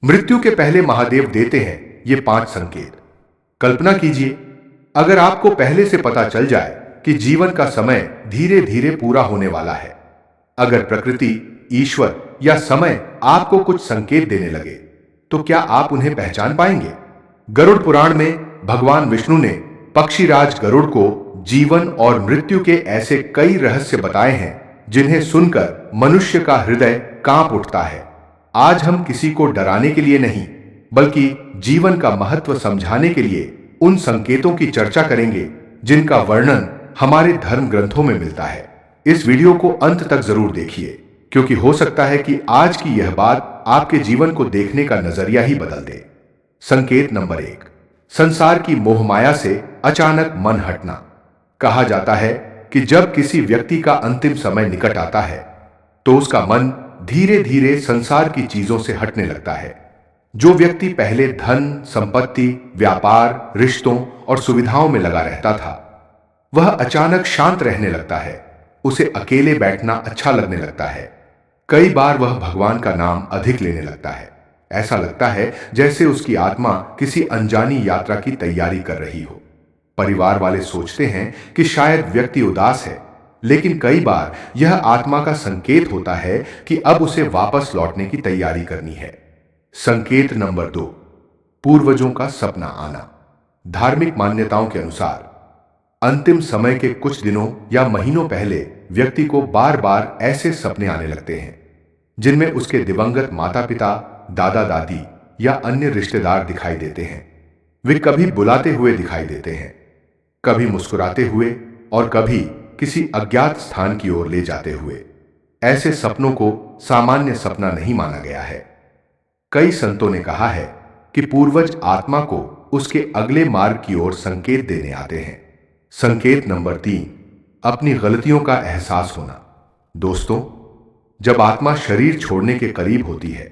मृत्यु के पहले महादेव देते हैं ये 5 संकेत। कल्पना कीजिए, अगर आपको पहले से पता चल जाए कि जीवन का समय धीरे धीरे पूरा होने वाला है, अगर प्रकृति, ईश्वर या समय आपको कुछ संकेत देने लगे, तो क्या आप उन्हें पहचान पाएंगे? गरुड़ पुराण में भगवान विष्णु ने पक्षीराज गरुड़ को जीवन और मृत्यु के ऐसे कई रहस्य बताए हैं जिन्हें सुनकर मनुष्य का हृदय कांप उठता है। आज हम किसी को डराने के लिए नहीं, बल्कि जीवन का महत्व समझाने के लिए उन संकेतों की चर्चा करेंगे जिनका वर्णन हमारे धर्म ग्रंथों में मिलता है। इस वीडियो को अंत तक जरूर देखिए, क्योंकि हो सकता है कि आज की यह बात आपके जीवन को देखने का नजरिया ही बदल दे। संकेत नंबर 1, संसार की मोहमाया से अचानक मन हटना। कहा जाता है कि जब किसी व्यक्ति का अंतिम समय निकट आता है, तो उसका मन धीरे धीरे संसार की चीजों से हटने लगता है। जो व्यक्ति पहले धन, संपत्ति, व्यापार, रिश्तों और सुविधाओं में लगा रहता था, वह अचानक शांत रहने लगता है। उसे अकेले बैठना अच्छा लगने लगता है। कई बार वह भगवान का नाम अधिक लेने लगता है। ऐसा लगता है जैसे उसकी आत्मा किसी अनजानी यात्रा की तैयारी कर रही हो। परिवार वाले सोचते हैं कि शायद व्यक्ति उदास है, लेकिन कई बार यह आत्मा का संकेत होता है कि अब उसे वापस लौटने की तैयारी करनी है। संकेत नंबर 2, पूर्वजों का सपना आना। धार्मिक मान्यताओं के अनुसार अंतिम समय के कुछ दिनों या महीनों पहले व्यक्ति को बार बार ऐसे सपने आने लगते हैं जिनमें उसके दिवंगत माता पिता, दादा दादी या अन्य रिश्तेदार दिखाई देते हैं। वे कभी बुलाते हुए दिखाई देते हैं, कभी मुस्कुराते हुए और कभी किसी अज्ञात स्थान की ओर ले जाते हुए। ऐसे सपनों को सामान्य सपना नहीं माना गया है। कई संतों ने कहा है कि पूर्वज आत्मा को उसके अगले मार्ग की ओर संकेत देने आते हैं। संकेत नंबर 3, अपनी गलतियों का एहसास होना। दोस्तों, जब आत्मा शरीर छोड़ने के करीब होती है,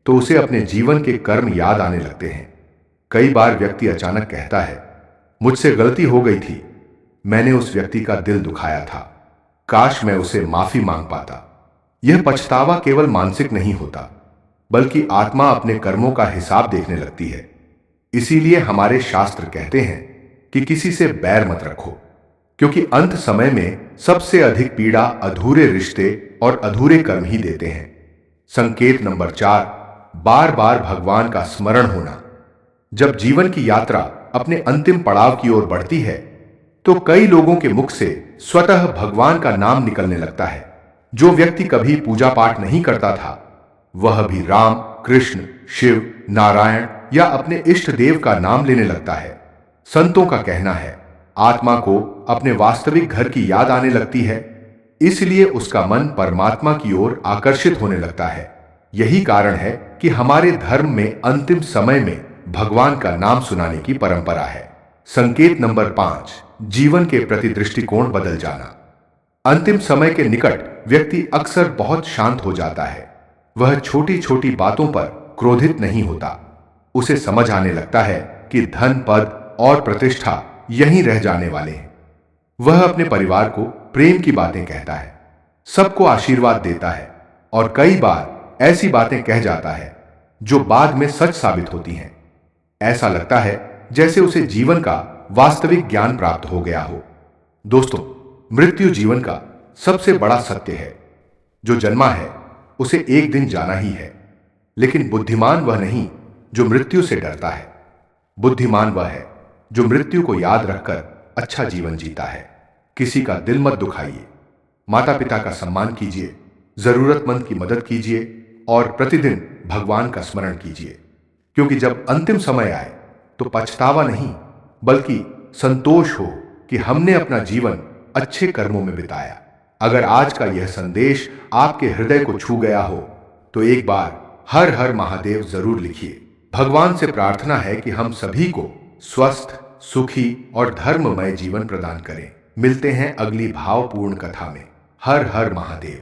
तो उसे अपने जीवन के कर्म याद आने लगते हैं। कई बार व्यक्ति अचानक कहता है, मुझसे गलती हो गई थी, मैंने उस व्यक्ति का दिल दुखाया था, काश मैं उसे माफी मांग पाता। यह पछतावा केवल मानसिक नहीं होता, बल्कि आत्मा अपने कर्मों का हिसाब देखने लगती है। इसीलिए हमारे शास्त्र कहते हैं कि किसी से बैर मत रखो, क्योंकि अंत समय में सबसे अधिक पीड़ा अधूरे रिश्ते और अधूरे कर्म ही देते हैं। संकेत नंबर 4, बार बार भगवान का स्मरण होना। जब जीवन की यात्रा अपने अंतिम पड़ाव की ओर बढ़ती है, तो कई लोगों के मुख से स्वतः भगवान का नाम निकलने लगता है। जो व्यक्ति कभी पूजा पाठ नहीं करता था, वह भी राम, कृष्ण, शिव, नारायण या अपने इष्ट देव का नाम लेने लगता है। संतों का कहना है, आत्मा को अपने वास्तविक घर की याद आने लगती है, इसलिए उसका मन परमात्मा की ओर आकर्षित होने लगता है। यही कारण है कि हमारे धर्म में अंतिम समय में भगवान का नाम सुनाने की परंपरा है। संकेत नंबर 5, जीवन के प्रति दृष्टिकोण बदल जाना। अंतिम समय के निकट व्यक्ति अक्सर बहुत शांत हो जाता है। वह छोटी छोटी बातों पर क्रोधित नहीं होता। उसे समझ आने लगता है कि धन, पद और प्रतिष्ठा यहीं रह जाने वाले हैं। वह अपने परिवार को प्रेम की बातें कहता है, सबको आशीर्वाद देता है और कई बार ऐसी बातें कह जाता है जो बाद में सच साबित होती हैं। ऐसा लगता है जैसे उसे जीवन का वास्तविक ज्ञान प्राप्त हो गया हो। दोस्तों, मृत्यु जीवन का सबसे बड़ा सत्य है। जो जन्मा है उसे एक दिन जाना ही है, लेकिन बुद्धिमान वह नहीं जो मृत्यु से डरता है। बुद्धिमान वह है जो मृत्यु को याद रखकर अच्छा जीवन जीता है। किसी का दिल मत दुखाइए, माता पिता का सम्मान कीजिए, जरूरतमंद की मदद कीजिए और प्रतिदिन भगवान का स्मरण कीजिए, क्योंकि जब अंतिम समय आए तो पछतावा नहीं, बल्कि संतोष हो कि हमने अपना जीवन अच्छे कर्मों में बिताया। अगर आज का यह संदेश आपके हृदय को छू गया हो, तो एक बार हर हर महादेव जरूर लिखिए। भगवान से प्रार्थना है कि हम सभी को स्वस्थ, सुखी और धर्ममय जीवन प्रदान करें। मिलते हैं अगली भावपूर्ण कथा में। हर हर महादेव।